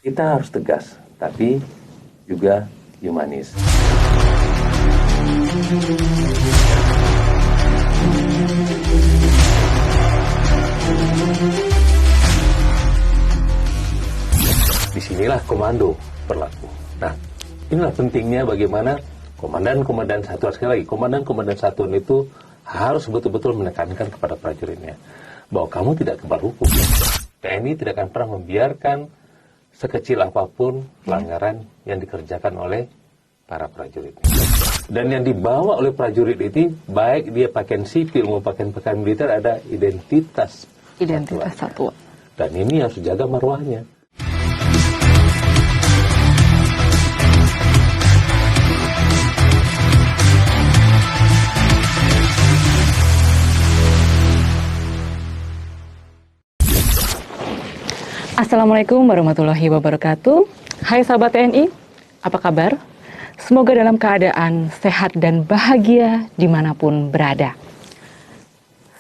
Kita harus tegas, tapi juga humanis. Disinilah komando berlaku. Nah, inilah pentingnya bagaimana komandan-komandan satuan, sekali lagi, komandan-komandan satuan itu harus betul-betul menekankan kepada prajuritnya bahwa kamu tidak kebal hukum. TNI tidak akan pernah membiarkan sekecil apapun pelanggaran yang dikerjakan oleh para prajurit. Dan yang dibawa oleh prajurit itu, baik dia pakaian sipil maupun pakaian militer, ada identitas satuan. Dan ini harus dijaga marwahnya. Assalamualaikum warahmatullahi wabarakatuh. Hai sahabat TNI, apa kabar? Semoga dalam keadaan sehat dan bahagia dimanapun berada.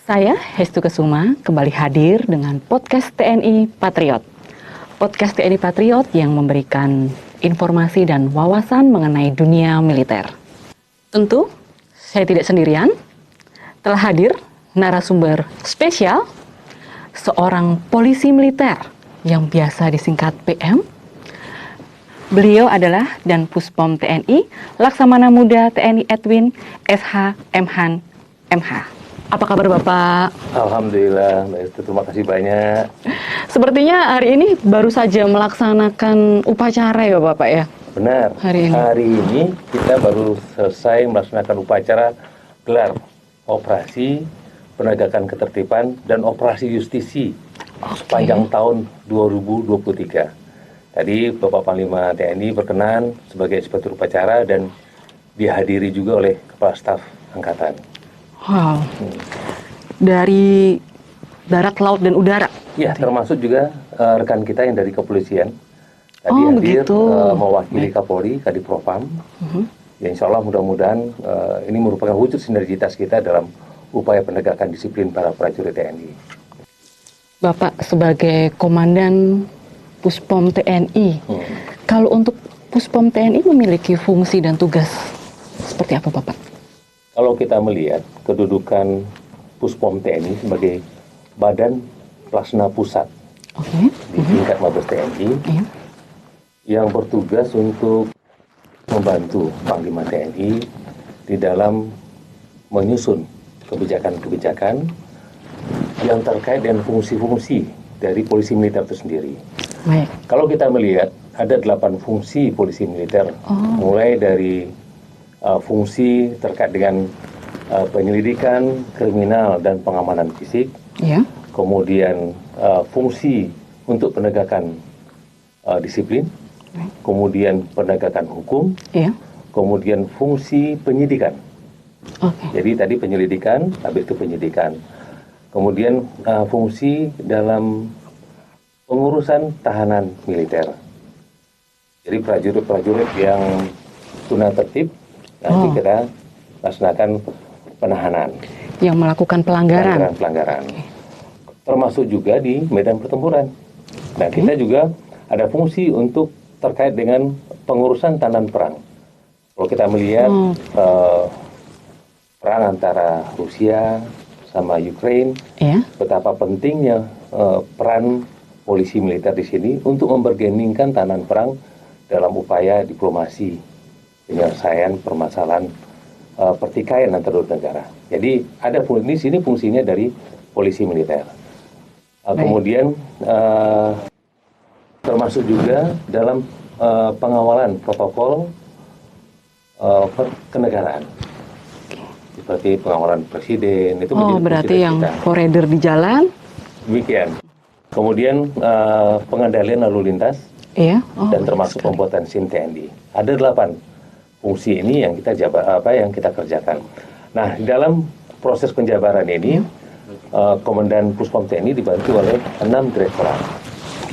Saya Hestu Kesuma kembali hadir dengan podcast TNI Patriot. Podcast TNI Patriot yang memberikan informasi dan wawasan mengenai dunia militer. Tentu saya tidak sendirian, telah hadir narasumber spesial, seorang polisi militer yang biasa disingkat PM. Beliau adalah Dan Puspom TNI, Laksamana Muda TNI Edwin SH Mhan MH. Apa kabar Bapak? Alhamdulillah, Mbak Estu, terima kasih banyak. Sepertinya hari ini baru saja melaksanakan upacara ya Bapak ya? Benar, hari ini kita baru selesai melaksanakan upacara gelar operasi penegakan ketertiban dan operasi justisi sepanjang tahun 2023. Tadi Bapak Panglima TNI berkenan sebagai inspektur upacara dan dihadiri juga oleh Kepala Staf Angkatan. Wow. Dari darat, laut, dan udara? Ya, termasuk juga rekan kita yang dari kepolisian. Tadi hadir mewakili Kapolri, Kadipropam. Ya, insya Allah mudah-mudahan ini merupakan wujud sinergitas kita dalam upaya penegakan disiplin para prajurit TNI. Bapak sebagai Komandan Puspom TNI, kalau untuk Puspom TNI memiliki fungsi dan tugas seperti apa Bapak? Kalau kita melihat kedudukan Puspom TNI sebagai badan pelaksana pusat di tingkat Mabes TNI yang bertugas untuk membantu Panglima TNI di dalam menyusun kebijakan-kebijakan yang terkait dengan fungsi-fungsi dari polisi militer itu sendiri. Baik. Kalau kita melihat ada 8 fungsi polisi militer, mulai dari fungsi terkait dengan penyelidikan kriminal dan pengamanan fisik, kemudian fungsi untuk penegakan disiplin, kemudian penegakan hukum, kemudian fungsi penyidikan. Jadi tadi penyelidikan, habis itu penyidikan. Kemudian fungsi dalam pengurusan tahanan militer. Jadi prajurit-prajurit yang tuna tertib nanti kita laksanakan penahanan. Yang melakukan pelanggaran. Termasuk juga di medan pertempuran. Nah, kita juga ada fungsi untuk terkait dengan pengurusan tahanan perang. Kalau kita melihat perang antara Rusia sama Ukraine, betapa pentingnya peran polisi militer di sini untuk membergeningkan tahanan perang dalam upaya diplomasi penyelesaian permasalahan pertikaian antara dua negara. Jadi ada di sini fungsinya dari polisi militer. Kemudian termasuk juga dalam pengawalan protokol kenegaraan. Seperti pengawalan presiden itu berarti yang koridor di jalan. Demikian. Kemudian pengendalian lalu lintas dan termasuk pembuatan SIM TNI. Ada 8 fungsi ini yang kita yang kita kerjakan. Nah, di dalam proses penjabaran ini Komandan Puspom TNI dibantu oleh 6 direktorat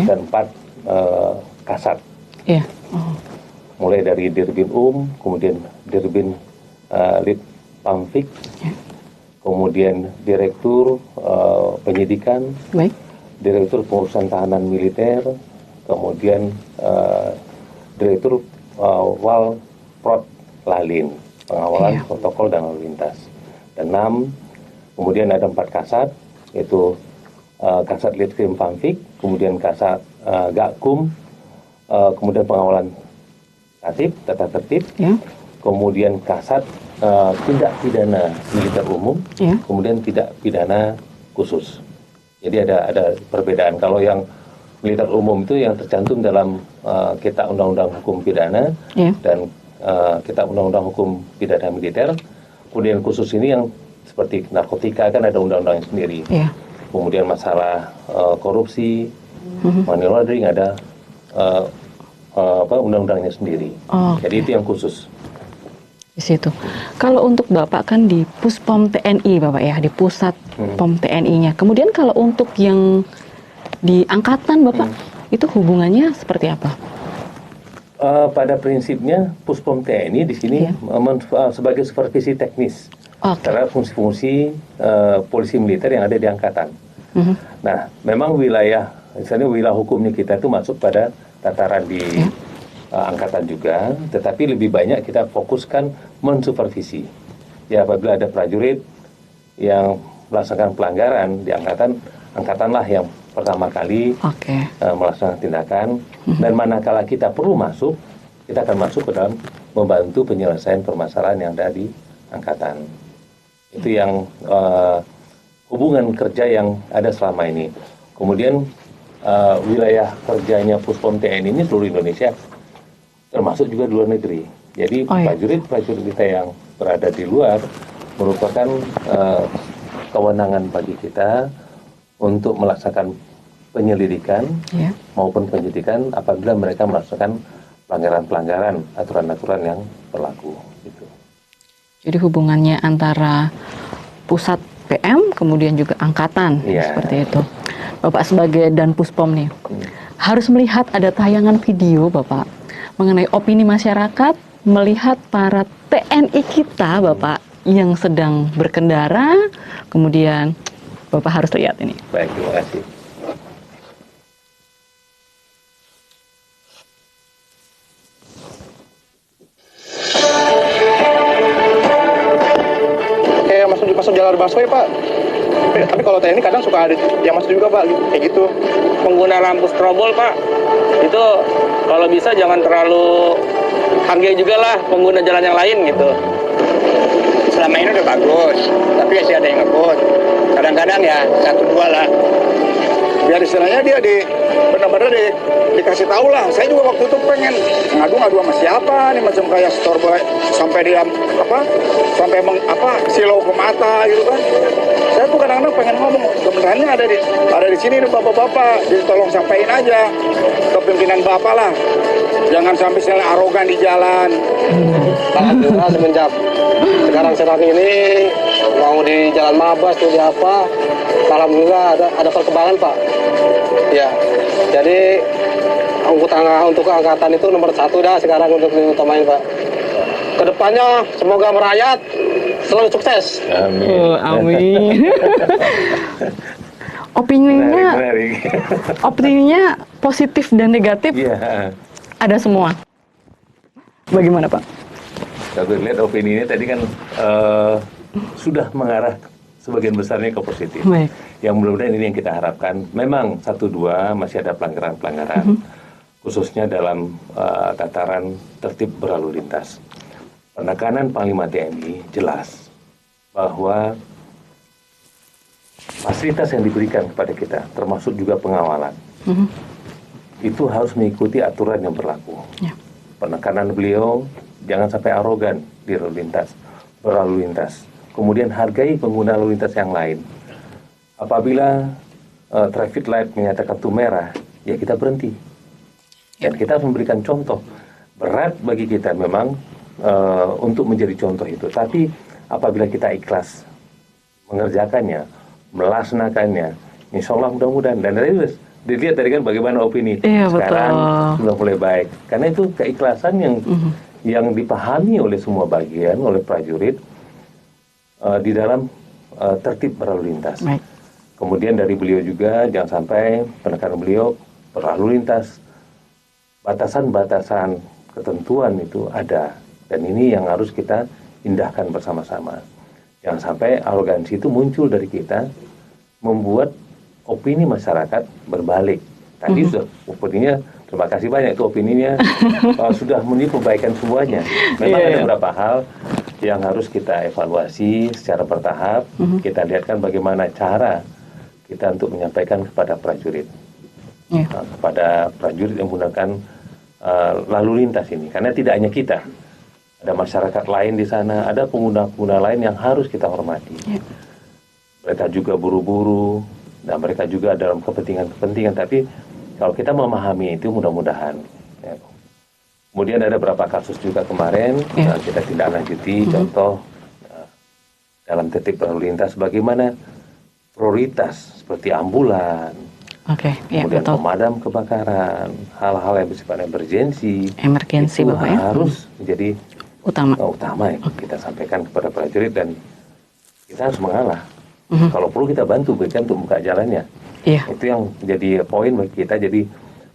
dan 4 kasat. Mulai dari Dirbin kemudian Dirbin Pamfik, kemudian Direktur Penyidikan, Direktur Pengurusan Tahanan Militer, kemudian Direktur Wal Prot Lalin, pengawalan protokol dan lalu lintas. Dan 6, kemudian ada 4 kasat, yaitu Kasat Litkrim Pamfik, kemudian Kasat Gakum, kemudian pengawalan tata tertib, kemudian Kasat tindak pidana militer umum, kemudian tidak pidana khusus. Jadi ada perbedaan. Kalau yang militer umum itu yang tercantum dalam Kitab Undang-Undang Hukum Pidana dan Kitab Undang-Undang Hukum Pidana Militer. Kemudian khusus ini yang seperti narkotika kan ada undang-undangnya sendiri. Kemudian masalah korupsi, money laundering ada undang-undangnya sendiri. Jadi itu yang khusus. Di situ. Kalau untuk Bapak kan di Puspom TNI Bapak ya, di pusat POM TNI-nya. Kemudian kalau untuk yang di angkatan Bapak, itu hubungannya seperti apa? Pada prinsipnya Puspom TNI di sini sebagai supervisi teknis terhadap fungsi-fungsi polisi militer yang ada di angkatan. Nah, memang misalnya wilayah hukumnya kita itu masuk pada tataran di angkatan juga, tetapi lebih banyak kita fokuskan mensupervisi. Ya, apabila ada prajurit yang melaksanakan pelanggaran di angkatanlah yang pertama kali melaksanakan tindakan, dan manakala kita perlu masuk, kita akan masuk ke dalam membantu penyelesaian permasalahan yang ada di angkatan. Itu yang hubungan kerja yang ada selama ini. Kemudian wilayah kerjanya Puspom TNI ini seluruh Indonesia, termasuk juga di luar negeri. Jadi prajurit-prajurit kita yang berada di luar merupakan kewenangan bagi kita untuk melaksanakan penyelidikan maupun penyidikan apabila mereka melaksanakan pelanggaran-pelanggaran aturan-aturan yang berlaku. Gitu. Jadi hubungannya antara pusat PM kemudian juga angkatan seperti itu. Bapak sebagai Dan Puspom nih harus melihat ada tayangan video Bapak mengenai opini masyarakat melihat para TNI kita Bapak yang sedang berkendara, kemudian Bapak harus lihat ini. Baik, terima kasih. Kayak masuk jalur busway Pak. Tapi kalau TNI kadang suka ada yang masuk juga Pak, kayak gitu. Pengguna lampu strobol Pak, itu kalau bisa jangan terlalu hargai juga lah pengguna jalan yang lain gitu. Selama ini udah bagus, tapi masih ada yang ngebut. Kadang-kadang ya 1-2 lah. Biar istilahnya dia benar-benar dikasih tahu lah. Saya juga waktu itu pengen ngadu sama siapa nih, macam kayak store boy sampai dia sampai silau ke mata gitu kan. Saya tuh kadang-kadang pengen ngomong, sebenarnya ada di sini nih bapak-bapak, ditolong sampaikan aja ke pimpinan bapak lah. Jangan sampai saya arogan di jalan. Alhamdulillah semenjak sekarang ini mau di Jalan Mabas tuh di apa, alhamdulillah ada perkembangan Pak. Ya, jadi untuk angkatan itu nomor 1 dah sekarang untuk diutamain Pak. Kedepannya semoga merayat selalu sukses. Amin. Amin. Opininya positif dan negatif. Ada semua. Bagaimana Pak? Kalau lihat opini ini tadi kan sudah mengarah sebagian besarnya ke positif. Yang mudah-mudahan ini yang kita harapkan. Memang 1-2 masih ada pelanggaran-pelanggaran, khususnya dalam tataran tertib berlalu lintas. Penekanan Panglima TNI jelas bahwa fasilitas yang diberikan kepada kita, termasuk juga pengawalan, itu harus mengikuti aturan yang berlaku. Penekanan beliau jangan sampai arogan di berlalu lintas. Kemudian hargai pengguna lalu lintas yang lain. Apabila traffic light menyatakan kartu merah, ya kita berhenti. Dan kita harus memberikan contoh. Berat bagi kita memang untuk menjadi contoh itu. Tapi apabila kita ikhlas mengerjakannya, melaksanakannya, insya Allah mudah-mudahan. Dan dilihat tadi kan bagaimana opini sekarang sudah mulai baik. Karena itu keikhlasan yang dipahami oleh semua bagian, oleh prajurit di dalam tertib berlalu lintas. Kemudian dari beliau juga jangan sampai penekanan beliau berlalu lintas batasan-batasan ketentuan itu ada, dan ini yang harus kita indahkan bersama-sama. Jangan sampai arogansi itu muncul dari kita, membuat opini masyarakat berbalik. Tadi sudah opininya, terima kasih banyak itu opininya sudah menipu kebaikan semuanya. Memang ada beberapa hal yang harus kita evaluasi secara bertahap. Kita lihatkan bagaimana cara kita untuk menyampaikan kepada prajurit, kepada prajurit yang menggunakan lalu lintas ini. Karena tidak hanya kita, ada masyarakat lain di sana, ada pengguna-pengguna lain yang harus kita hormati. Mereka juga buru-buru, dan mereka juga dalam kepentingan-kepentingan. Tapi kalau kita memahami itu, mudah-mudahan. Ya. Kemudian ada beberapa kasus juga kemarin kita tidak lanjuti. Contoh dalam tertib lalu lintas, bagaimana prioritas seperti ambulan, kemudian pemadam kebakaran, hal-hal yang bersifat emergensi itu harus menjadi utama yang kita sampaikan kepada prajurit, dan kita harus mengalah. Kalau perlu kita bantu berikan untuk buka jalannya. Itu yang jadi poin bagi kita. Jadi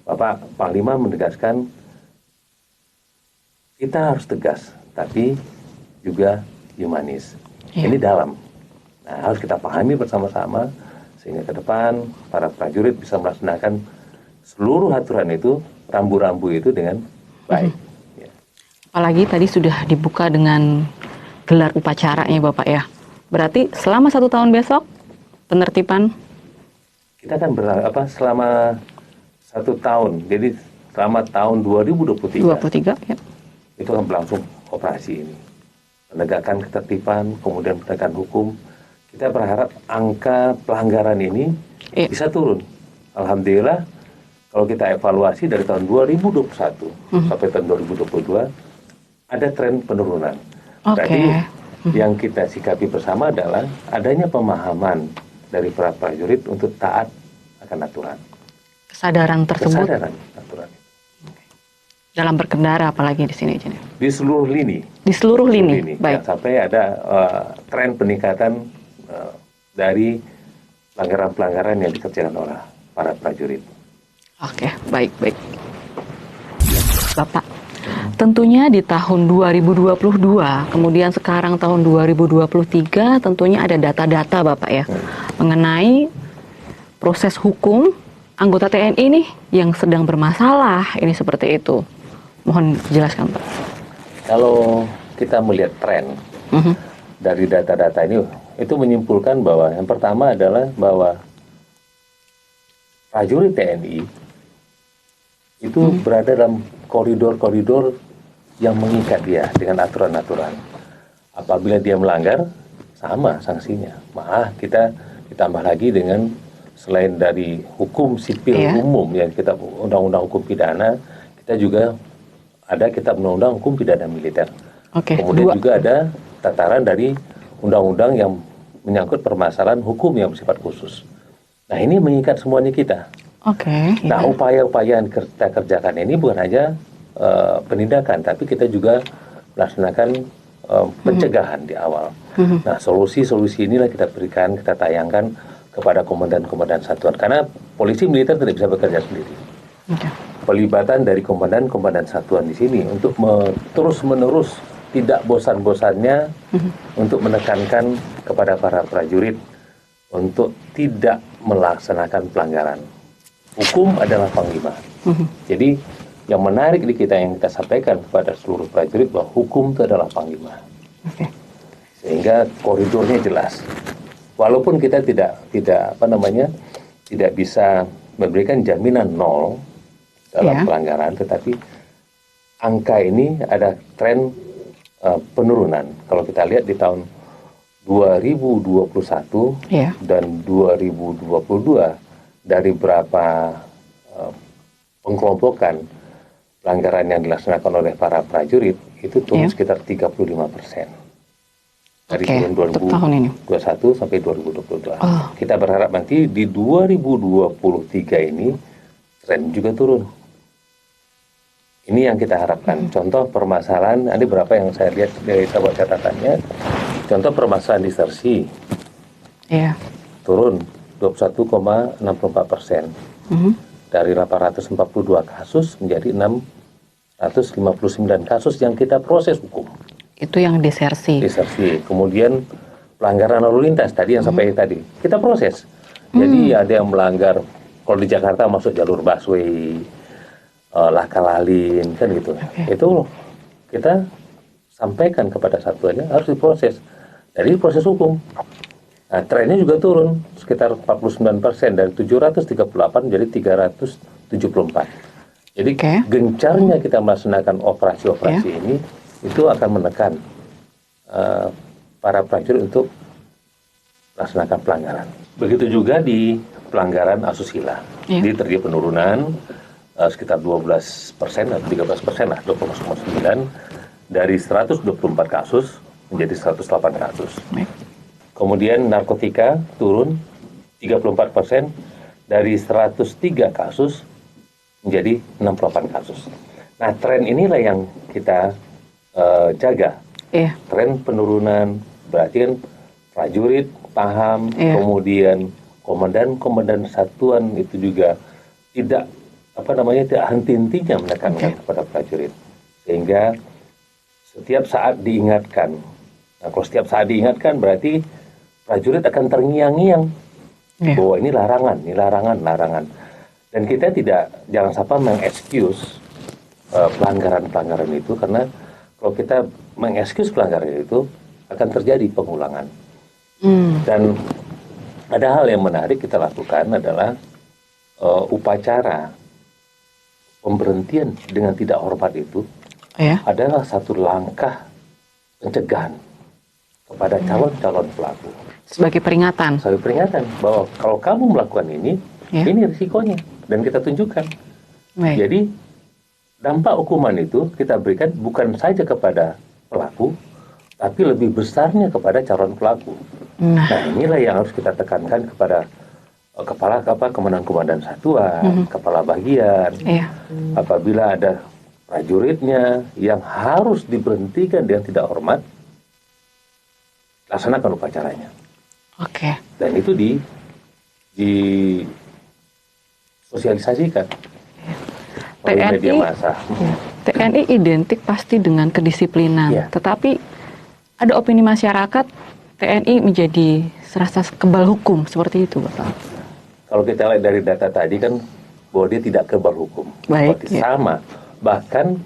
Bapak Panglima menegaskan kita harus tegas, tapi juga humanis. Ini dalam. Nah, harus kita pahami bersama-sama sehingga ke depan para prajurit bisa melaksanakan seluruh aturan itu, rambu-rambu itu dengan baik. Apalagi tadi sudah dibuka dengan gelar upacaranya Bapak ya. Berarti selama 1 tahun besok penertiban kita akan selama 1 tahun. Jadi selama tahun 2023 itu akan berlangsung operasi ini, penegakan ketertiban, kemudian penegakan hukum. Kita berharap angka pelanggaran ini bisa turun. Alhamdulillah, kalau kita evaluasi dari tahun 2021 sampai tahun 2022 ada tren penurunan. Berarti yang kita sikapi bersama adalah adanya pemahaman dari para prajurit untuk taat akan aturan. Kesadaran tersebut. Kesadaran aturan. Dalam berkendara apalagi di sini. Di seluruh lini. Di seluruh lini. Baik. Sampai ada tren peningkatan dari pelanggaran-pelanggaran yang dikerjakan oleh para prajurit. Baik. Bapak, tentunya di tahun 2022, kemudian sekarang tahun 2023, tentunya ada data-data Bapak ya, mengenai proses hukum anggota TNI nih yang sedang bermasalah, ini seperti itu. Mohon jelaskan Pak. Kalau kita melihat tren dari data-data ini, itu menyimpulkan bahwa yang pertama adalah bahwa prajurit TNI itu berada dalam koridor-koridor yang mengikat dia dengan aturan-aturan. Apabila dia melanggar, sama sanksinya. Malah kita ditambah lagi dengan selain dari hukum sipil umum yang kita undang-undang hukum pidana, kita juga ada kitab undang-undang hukum pidana militer. Kemudian juga ada tataran dari undang-undang yang menyangkut permasalahan hukum yang bersifat khusus. Nah, ini mengikat semuanya kita. Nah, upaya-upaya yang kita kerjakan ini bukan hanya penindakan, tapi kita juga melaksanakan pencegahan di awal. Nah, solusi-solusi inilah kita berikan, kita tayangkan kepada komandan-komandan satuan. Karena polisi militer tidak bisa bekerja sendiri. Pelibatan dari komandan-komandan satuan di sini untuk terus-menerus tidak bosan-bosannya untuk menekankan kepada para prajurit untuk tidak melaksanakan pelanggaran. Hukum adalah panglima. Jadi yang menarik di kita yang kita sampaikan kepada seluruh prajurit bahwa hukum itu adalah panglima. Sehingga koridornya jelas. Walaupun kita tidak bisa memberikan jaminan nol dalam pelanggaran, tetapi angka ini ada tren penurunan. Kalau kita lihat di tahun 2021 dan 2022 dari berapa pengkelompokan pelanggaran yang dilaksanakan oleh para prajurit itu turun sekitar 35%. Dari tahun 2021 sampai 2022. Kita berharap nanti di 2023 ini tren juga turun. Ini yang kita harapkan. Contoh permasalahan, ada berapa yang saya lihat dari tabel catatannya. Contoh permasalahan disersi. Turun 21,64%. dari 842 kasus menjadi 659 kasus yang kita proses hukum. Itu yang disersi. Disersi. Kemudian pelanggaran lalu lintas tadi yang sampai tadi kita proses. Jadi ada yang melanggar, kalau di Jakarta masuk jalur busway, laka-lalin, kan gitu. Itu kita sampaikan kepada satuannya harus diproses. Jadi proses hukum. Nah, trennya juga turun sekitar 49% dari 738 menjadi 374. Jadi gencarnya kita melaksanakan operasi-operasi ini itu akan menekan para prajurit untuk melaksanakan pelanggaran. Begitu juga di pelanggaran asusila. Jadi terjadi penurunan sekitar 12% atau 13% lah, 20,9 dari 124 kasus menjadi 108 kasus. Kemudian narkotika turun 34% dari 103 kasus menjadi 68 kasus. Nah, tren inilah yang kita jaga. Tren penurunan berarti kan prajurit paham, kemudian komandan satuan itu juga tidak tidak henti-hentinya menekankan kepada prajurit, sehingga setiap saat diingatkan. Nah, kalau setiap saat diingatkan berarti prajurit akan terngiang-ngiang bahwa ini larangan. Dan kita jangan sampai mengexcuse pelanggaran-pelanggaran itu, karena kalau kita mengexcuse pelanggaran itu akan terjadi pengulangan. Dan ada hal yang menarik kita lakukan adalah upacara pemberhentian dengan tidak hormat itu adalah satu langkah pencegahan kepada calon-calon pelaku. Sebagai peringatan. Sebagai peringatan bahwa kalau kamu melakukan ini risikonya, dan kita tunjukkan. Jadi dampak hukuman itu kita berikan bukan saja kepada pelaku, tapi lebih besarnya kepada calon pelaku. Nah, inilah yang harus kita tekankan kepada komandan-komandan satuan, kepala bagian. Apabila ada prajuritnya yang harus diberhentikan dengan tidak hormat, laksanakan upacaranya. Dan itu disosialisasikan oleh media massa. TNI identik pasti dengan kedisiplinan, tetapi ada opini masyarakat TNI menjadi serasa kebal hukum, seperti itu, Bapak. Kalau kita lihat dari data tadi kan bahwa dia tidak kebal hukum. Sama, bahkan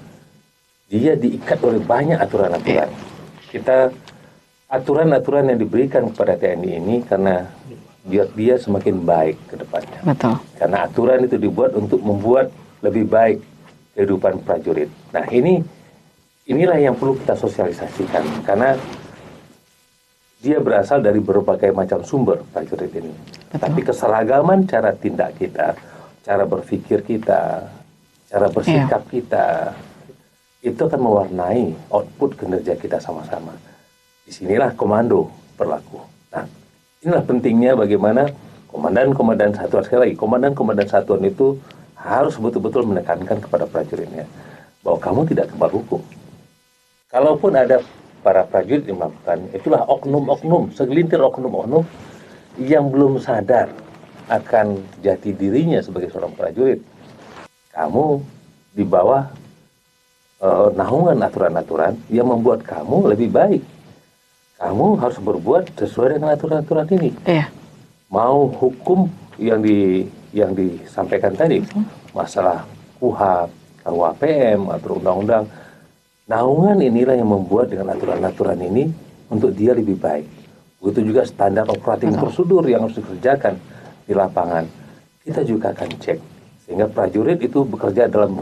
dia diikat oleh banyak aturan-aturan. Aturan-aturan yang diberikan kepada TNI ini karena dia semakin baik ke depannya. Karena aturan itu dibuat untuk membuat lebih baik kehidupan prajurit. Nah, inilah yang perlu kita sosialisasikan, karena dia berasal dari berbagai macam sumber prajurit ini. Tapi keseragaman cara tindak kita, cara berpikir kita, cara bersikap kita, itu akan mewarnai output kinerja kita sama-sama. Disinilah komando berlaku. Nah, inilah pentingnya bagaimana komandan-komandan satuan, sekali lagi, komandan-komandan satuan itu harus betul-betul menekankan kepada prajuritnya bahwa kamu tidak kebal hukum. Kalaupun ada para prajurit yang melakukan, itulah oknum-oknum, segelintir oknum-oknum yang belum sadar akan jati dirinya sebagai seorang prajurit. Kamu di bawah naungan aturan-aturan yang membuat kamu lebih baik. Kamu harus berbuat sesuai dengan aturan-aturan ini. Mau hukum yang disampaikan tadi, masalah KUHP, KUHPM atau undang-undang, naungan inilah yang membuat dengan aturan-aturan ini untuk dia lebih baik. Begitu juga standar operating prosedur yang harus dikerjakan di lapangan. Kita juga akan cek sehingga prajurit itu bekerja dalam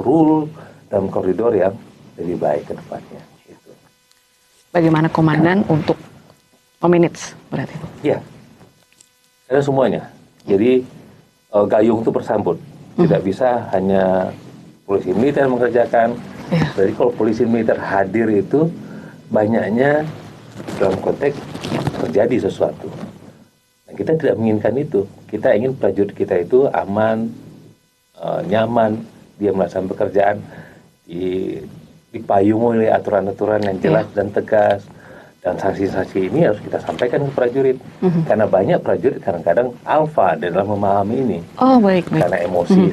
dalam koridor yang lebih baik ke depannya. Gitu. Bagaimana komandan untuk memanage berarti? Ya, ada semuanya. Jadi gayung itu bersambut. Tidak bisa hanya polisi militer mengerjakan. Jadi kalau polisi militer hadir itu banyaknya dalam konteks terjadi sesuatu. Nah, kita tidak menginginkan itu. Kita ingin prajurit kita itu aman, nyaman, dia melaksanakan pekerjaan dipayungi oleh aturan-aturan yang jelas dan tegas. Dan sanksi-sanksi ini harus kita sampaikan ke prajurit. Karena banyak prajurit kadang-kadang alfa dalam memahami ini. Baik. Karena emosi